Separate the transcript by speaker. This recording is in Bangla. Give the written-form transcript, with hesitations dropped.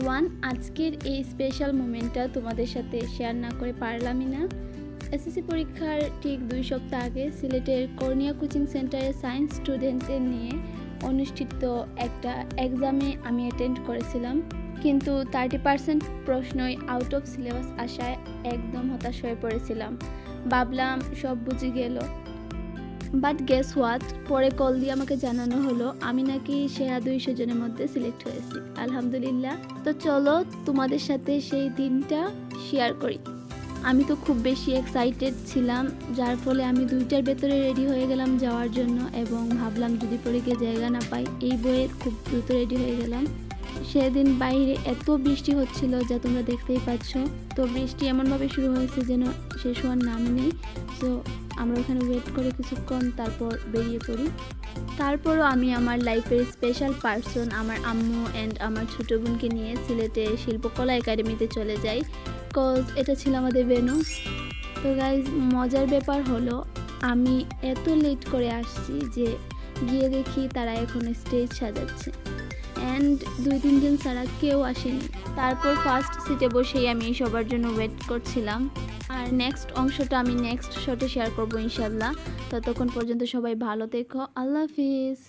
Speaker 1: এভরিওয়ান, আজকের এই স্পেশাল মোমেন্টটা তোমাদের সাথে শেয়ার না করে পারলামই না। এসএসসি পরীক্ষার ঠিক 2 সপ্তাহ আগে সিলেটের কর্নিয়া কোচিং সেন্টারে সায়েন্স স্টুডেন্টদের নিয়ে অনুষ্ঠিত একটা এক্সামে আমি অ্যাটেন্ড করেছিলাম, কিন্তু 30% প্রশ্নই আউট অফ সিলেবাস আসায় একদম হতাশ হয়ে পড়েছিলাম। ভাবলাম সব বুঝে গেল, বাট গেস হোয়াট, পরে কল দিয়ে আমাকে জানানো হলো আমি নাকি সেরা 200 জনের মধ্যে সিলেক্ট হয়েছি। আলহামদুলিল্লাহ। তো চলো তোমাদের সাথে সেই দিনটা শেয়ার করি। আমি তো খুব বেশি এক্সাইটেড ছিলাম, যার ফলে আমি 2টার ভেতরে রেডি হয়ে গেলাম যাওয়ার জন্য, এবং ভাবলাম যদি পরীক্ষায় জায়গা না পাই, এই বইয়ে খুব দ্রুত রেডি হয়ে গেলাম। সেদিন বাইরে এত বৃষ্টি হচ্ছিল যা তোমরা দেখতেই পাচ্ছ। তো বৃষ্টি এমনভাবে শুরু হয়েছে যেন শেষ হওয়ার নামই নেই। সো আমরা ওখানে ওয়েট করে কিছুক্ষণ, তারপর বেরিয়ে পড়ি। তারপরও আমি আমার লাইফের স্পেশাল পার্সন আমার আম্মু অ্যান্ড আমার ছোটো বোনকে নিয়ে সিলেটে শিল্পকলা একাডেমিতে চলে যাই, কজ এটা ছিল আমাদের ভেন্যু। তো গাইজ, মজার ব্যাপার হলো আমি এত লেট করে আসছি যে গিয়ে দেখি তারা এখন স্টেজ সাজাচ্ছে, অ্যান্ড 2-3 জন ছাড়া কেউ আসেনি। তারপর ফার্স্ট সিটে বসেই আমি সবার জন্য ওয়েট করছিলাম, আর নেক্সট অংশটা আমি নেক্সট শটে শেয়ার করবো ইনশাল্লাহ। ততক্ষণ পর্যন্ত সবাই ভালো থেকো। আল্লাহ হাফিজ।